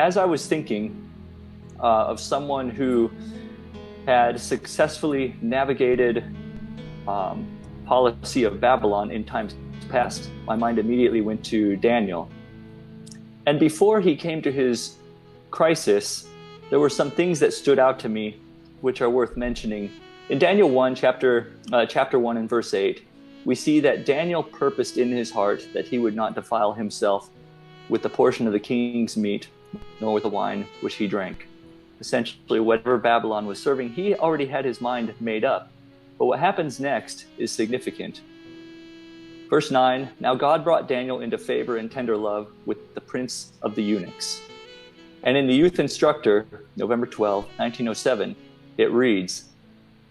as I was thinking of someone who had successfully navigated policy of Babylon in times past, my mind immediately went to Daniel. And before he came to his crisis, there were some things that stood out to me which are worth mentioning. In Daniel 1, chapter 1 and verse 8, we see that Daniel purposed in his heart that he would not defile himself with the portion of the king's meat, nor with the wine which he drank. Essentially, whatever Babylon was serving, he already had his mind made up. But what happens next is significant. Verse 9, now God brought Daniel into favor and tender love with the prince of the eunuchs. And in the Youth Instructor, November 12, 1907, it reads,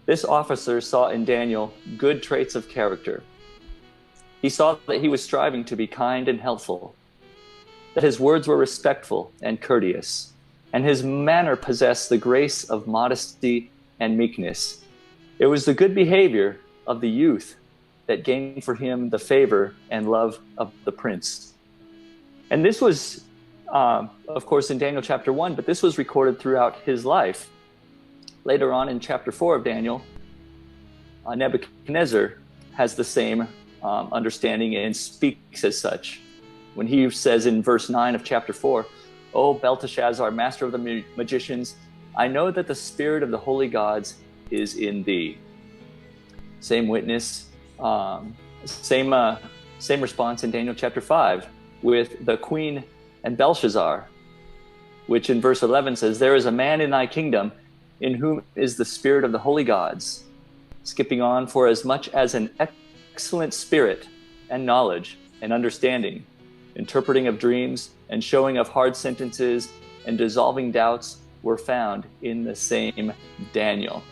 this officer saw in Daniel good traits of character. He saw that he was striving to be kind and helpful, that his words were respectful and courteous, and his manner possessed the grace of modesty and meekness. It was the good behavior of the youth that gained for him the favor and love of the prince. And this was, of course, in Daniel chapter 1, but this was recorded throughout his life. Later on in chapter 4 of Daniel, Nebuchadnezzar has the same understanding and speaks as such. When he says in verse 9 of chapter 4, O Belteshazzar, master of the magicians, I know that the spirit of the holy gods is in thee. Same witness, same response in Daniel chapter 5 with the queen and Belshazzar, which in verse 11 says, there is a man in thy kingdom in whom is the spirit of the holy gods. Skipping on, for as much as an excellent spirit and knowledge and understanding, interpreting of dreams and showing of hard sentences and dissolving doubts were found in the same Daniel.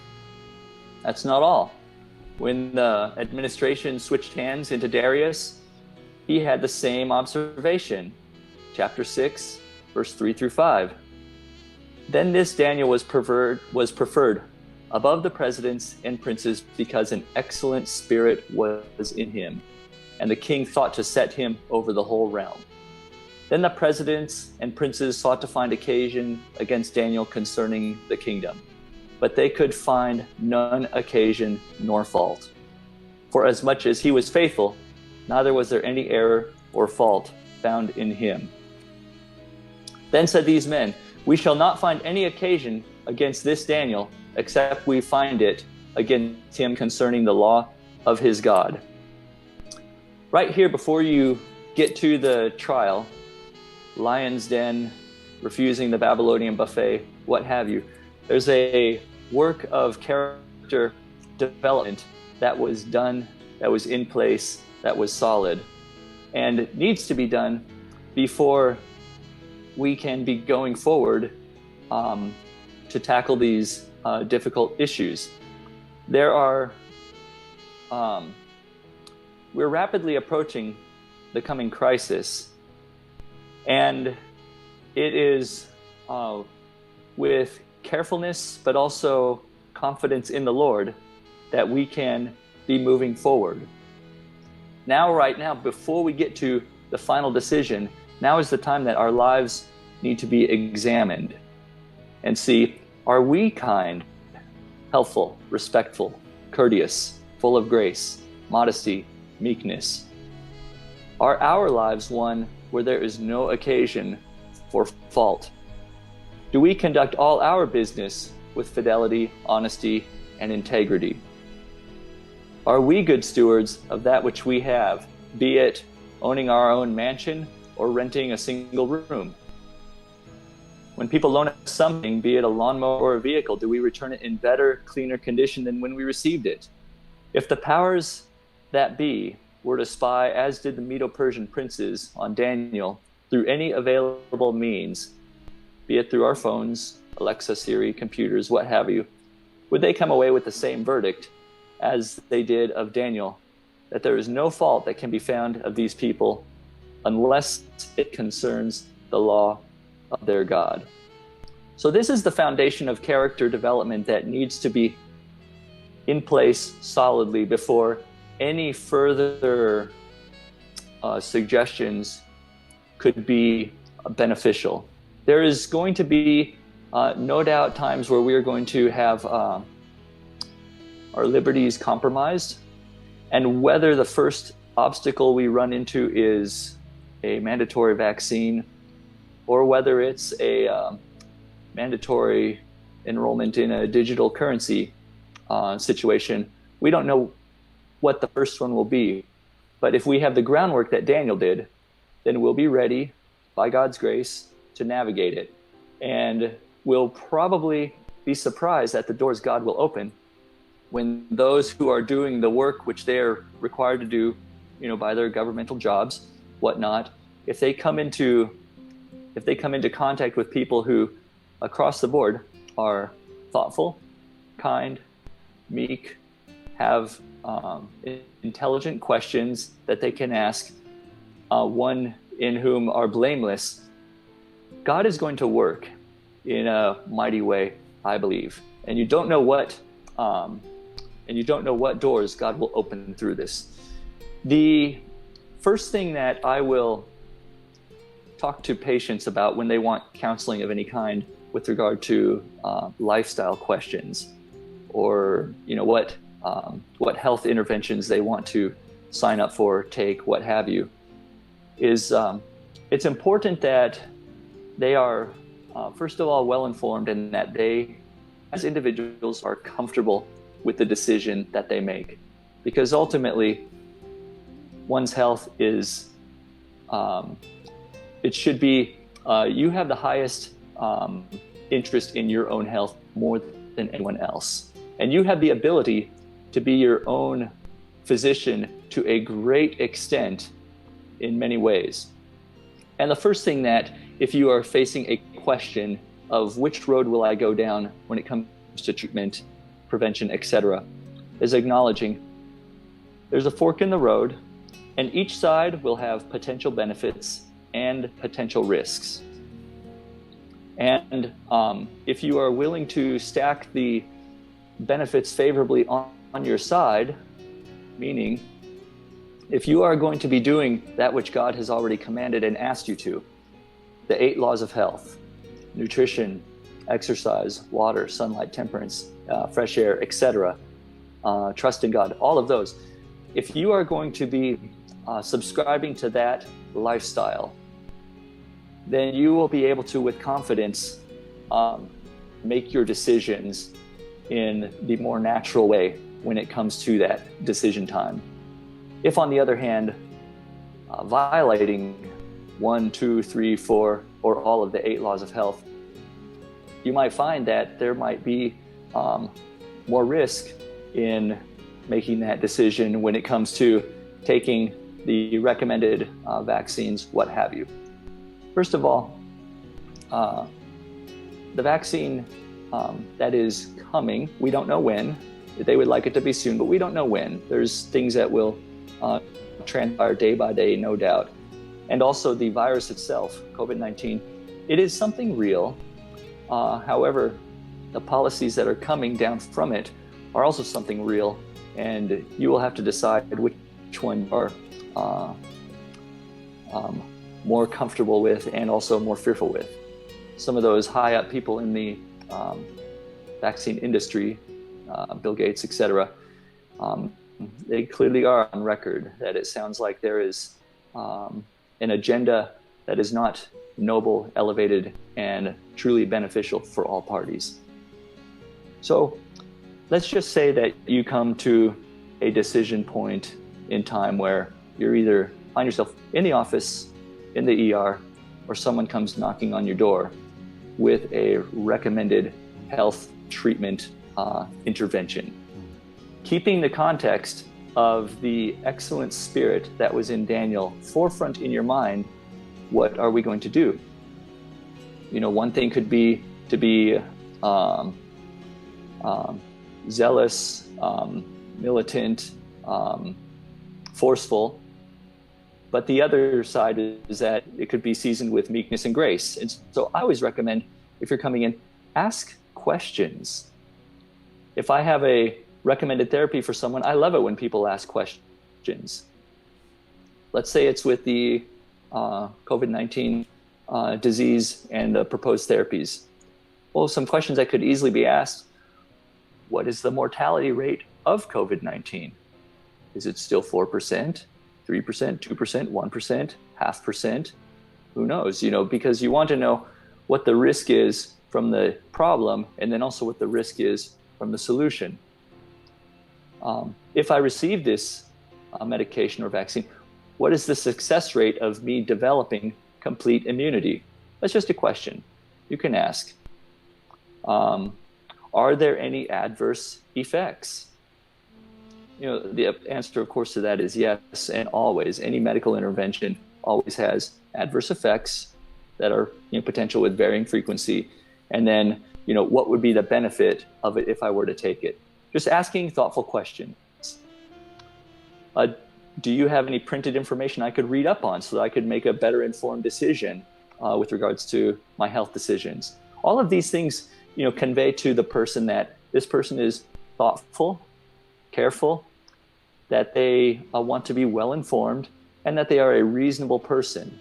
That's not all. When the administration switched hands into Darius, he had the same observation. Chapter 6, verse 3 through 5. Then this Daniel was preferred above the presidents and princes because an excellent spirit was in him, and the king thought to set him over the whole realm. Then the presidents and princes sought to find occasion against Daniel concerning the kingdom, but they could find none occasion nor fault. For as much as he was faithful, neither was there any error or fault found in him. Then said these men, we shall not find any occasion against this Daniel, except we find it against him concerning the law of his God. Right here, before you get to the trial, lion's den, refusing the Babylonian buffet, what have you, there's a work of character development that was done, that was in place, that was solid, and it needs to be done before we can be going forward to tackle these difficult issues. We're rapidly approaching the coming crisis, and it is with carefulness but also confidence in the Lord that we can be moving forward. Right now, before we get to the final decision, now is the time that our lives need to be examined and see, are we kind, helpful, respectful, courteous, full of grace, modesty, meekness? Are our lives one where there is no occasion for fault? Do we conduct all our business with fidelity, honesty, and integrity? Are we good stewards of that which we have, be it owning our own mansion or renting a single room? When people loan us something, be it a lawnmower or a vehicle, do we return it in better, cleaner condition than when we received it? If the powers that be were to spy, as did the Medo-Persian princes, on Daniel through any available means, be it through our phones, Alexa, Siri, computers, what have you, would they come away with the same verdict as they did of Daniel, that there is no fault that can be found of these people unless it concerns the law of their God? So this is the foundation of character development that needs to be in place solidly before any further suggestions could be beneficial. there is going to be no doubt times where we are going to have our liberties compromised. And whether the first obstacle we run into is a mandatory vaccine, or whether it's a mandatory enrollment in a digital currency situation, we don't know what the first one will be. But if we have the groundwork that Daniel did, then we'll be ready, by God's grace, to navigate it. And we'll probably be surprised at the doors God will open when those who are doing the work which they are required to do, by their governmental jobs, whatnot, if they come into contact with people who, across the board, are thoughtful, kind, meek, have intelligent questions that they can ask, one in whom are blameless, God is going to work in a mighty way, I believe. And you don't know what doors God will open through this. The first thing that I will talk to patients about when they want counseling of any kind with regard to lifestyle questions, or what health interventions they want to sign up for, take, what have you, is it's important that they are first of all well informed, and that they as individuals are comfortable with the decision that they make, because ultimately one's health is it should be you have the highest interest in your own health more than anyone else, and you have the ability to be your own physician to a great extent in many ways. And the first thing that, if you are facing a question of which road will I go down when it comes to treatment, prevention, etc., is acknowledging there's a fork in the road, and each side will have potential benefits and potential risks. And if you are willing to stack the benefits favorably on your side, meaning if you are going to be doing that which God has already commanded and asked you to, the 8 laws of health, nutrition, exercise, water, sunlight, temperance, fresh air, etc., trust in God, all of those, if you are going to be subscribing to that lifestyle, then you will be able to, with confidence, make your decisions in the more natural way when it comes to that decision time. If, on the other hand, violating 1, 2, 3, 4, or all of the 8 laws of health, you might find that there might be more risk in making that decision when it comes to taking the recommended vaccines, what have you. First of all, the vaccine that is coming, we don't know when. They would like it to be soon, but we don't know when. There's things that will transpire day by day, no doubt. And also the virus itself, COVID-19, it is something real. However, the policies that are coming down from it are also something real, and you will have to decide which one you are more comfortable with and also more fearful with. Some of those high up people in the vaccine industry, Bill Gates, etc., they clearly are on record that it sounds like there is an agenda that is not noble, elevated, and truly beneficial for all parties. So let's just say that you come to a decision point in time where you're either find yourself in the office, in the ER, or someone comes knocking on your door with a recommended health treatment intervention. Keeping the context of the excellent spirit that was in Daniel forefront in your mind, what are we going to do? One thing could be to be zealous, militant, forceful, but the other side is that it could be seasoned with meekness and grace. And so I always recommend, if you're coming in, ask questions. If I have a recommended therapy for someone, I love it when people ask questions. Let's say it's with the COVID-19 disease and the proposed therapies? Well, some questions that could easily be asked. What is the mortality rate of COVID-19? Is it still 4%, 3%, 2%, 1%, 0.5%? Who knows? Because you want to know what the risk is from the problem, and then also what the risk is from the solution. If I receive this medication or vaccine, what is the success rate of me developing complete immunity? That's just a question you can ask. Are there any adverse effects? The answer, of course, to that is yes, and always. Any medical intervention always has adverse effects that are potential with varying frequency. And then, what would be the benefit of it if I were to take it? Just asking thoughtful questions. Do you have any printed information I could read up on so that I could make a better informed decision with regards to my health decisions? All of these things, convey to the person that this person is thoughtful, careful, that they want to be well informed, and that they are a reasonable person.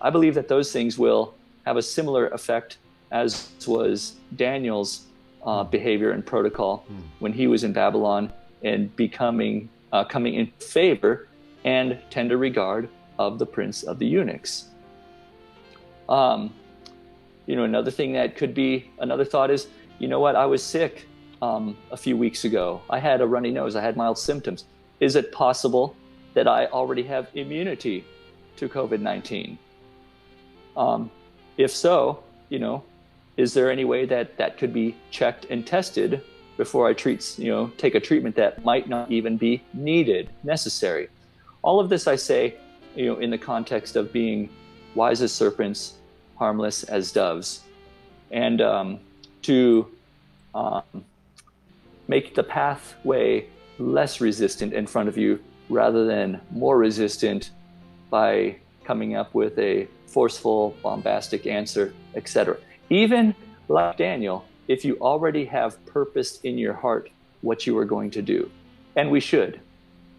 I believe that those things will have a similar effect as was Daniel's behavior and protocol when he was in Babylon and coming in favor and tender regard of the prince of the eunuchs. Another thing that could be another thought is, I was sick a few weeks ago. I had a runny nose. I had mild symptoms. Is it possible that I already have immunity to COVID-19? If so, is there any way that could be checked and tested before I take a treatment that might not even be necessary? All of this I say, in the context of being wise as serpents, harmless as doves, and to make the pathway less resistant in front of you rather than more resistant by coming up with a forceful, bombastic answer, etc. Even like Daniel, if you already have purposed in your heart what you are going to do. And we should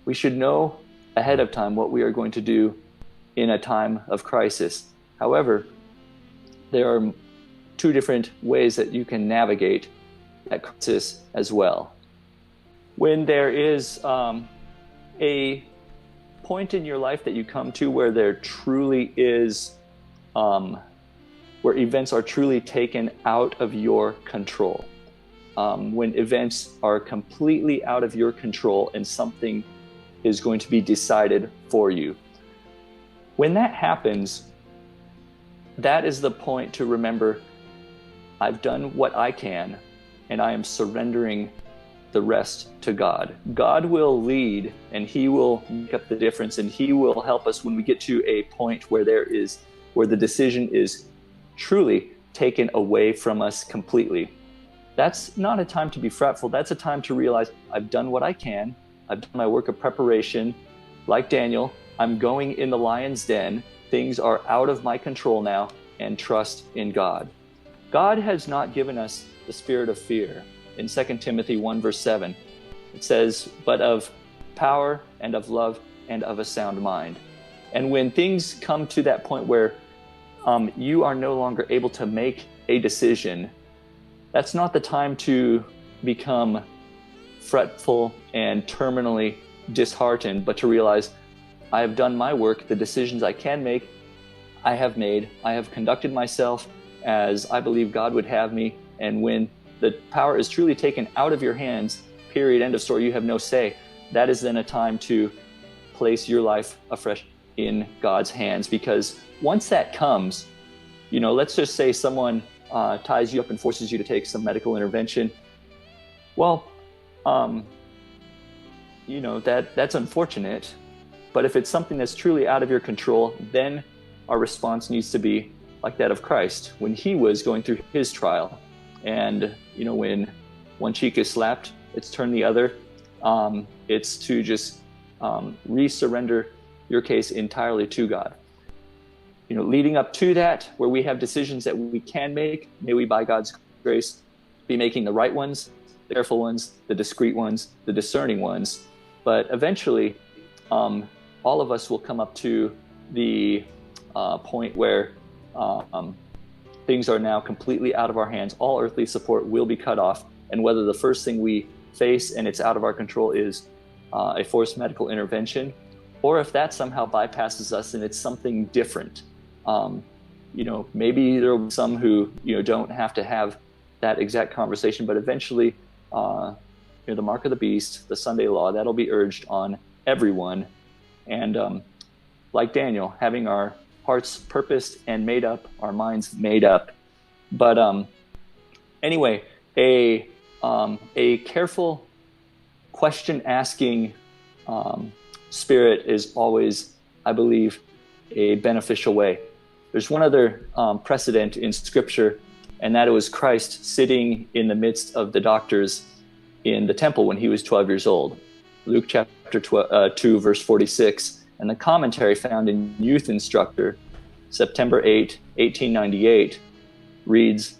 know ahead of time what we are going to do in a time of crisis. However, there are two different ways that you can navigate that crisis as well. When there is a point in your life that you come to where there truly is, where events are truly taken out of your control, when events are completely out of your control and something is going to be decided for you. When that happens, that is the point to remember, I've done what I can, and I am surrendering the rest to God. God will lead, and He will make up the difference, and He will help us when we get to a point where the decision is truly taken away from us completely. That's not a time to be fretful. That's a time to realize I've done what I can. I've done my work of preparation. Like Daniel, I'm going in the lion's den. Things are out of my control now, and trust in God. God has not given us the spirit of fear. In 2 Timothy 1 verse 7, it says, but of power and of love and of a sound mind. And when things come to that point where you are no longer able to make a decision, that's not the time to become fretful and terminally disheartened, but to realize I have done my work, the decisions I can make, I have made. I have conducted myself as I believe God would have me. And when the power is truly taken out of your hands, period, end of story, you have no say, that is then a time to place your life afresh in God's hands. Because once that comes, let's just say someone ties you up and forces you to take some medical intervention. Well, that's unfortunate. But if it's something that's truly out of your control, then our response needs to be like that of Christ when He was going through His trial. And, when one cheek is slapped, it's turned the other. It's to just re-surrender your case entirely to God. Leading up to that, where we have decisions that we can make, may we, by God's grace, be making the right ones, the careful ones, the discreet ones, the discerning ones. But eventually, all of us will come up to the point where Things are now completely out of our hands. All earthly support will be cut off. And whether the first thing we face and it's out of our control is a forced medical intervention, or if that somehow bypasses us and it's something different, maybe there will be some who don't have to have that exact conversation, but eventually, the mark of the beast, the Sunday law, that'll be urged on everyone. And like Daniel, having our hearts purposed and made up, our minds made up. But anyway, a careful question-asking spirit is always, I believe, a beneficial way. There's one other precedent in Scripture, and that it was Christ sitting in the midst of the doctors in the temple when he was 12 years old. Luke chapter 2, verse 46, and the commentary found in Youth Instructor, September 8, 1898, reads,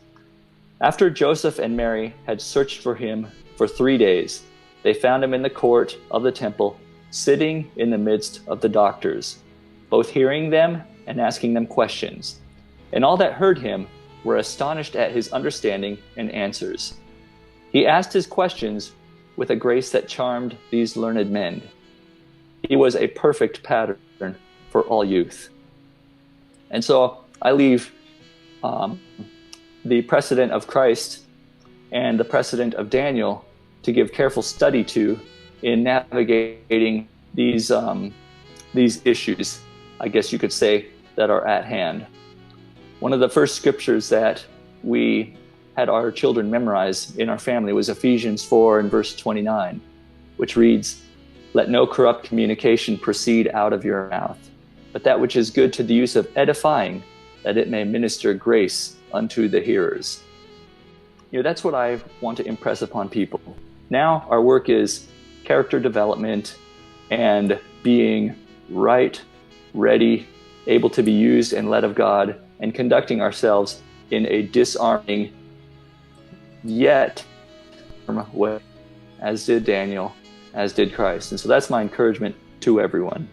"After Joseph and Mary had searched for him for 3 days, they found him in the court of the temple, sitting in the midst of the doctors, both hearing them and asking them questions. And all that heard him were astonished at his understanding and answers. He asked his questions with a grace that charmed these learned men. He was a perfect pattern for all youth." And so I leave the precedent of Christ and the precedent of Daniel to give careful study to in navigating these issues, I guess you could say, that are at hand. One of the first scriptures that we had our children memorize in our family was Ephesians 4 and verse 29, which reads, "Let no corrupt communication proceed out of your mouth, but that which is good to the use of edifying, that it may minister grace unto the hearers." That's what I want to impress upon people. Now our work is character development and being right, ready, able to be used and led of God, and conducting ourselves in a disarming yet way, as did Daniel, as did Christ. And so that's my encouragement to everyone.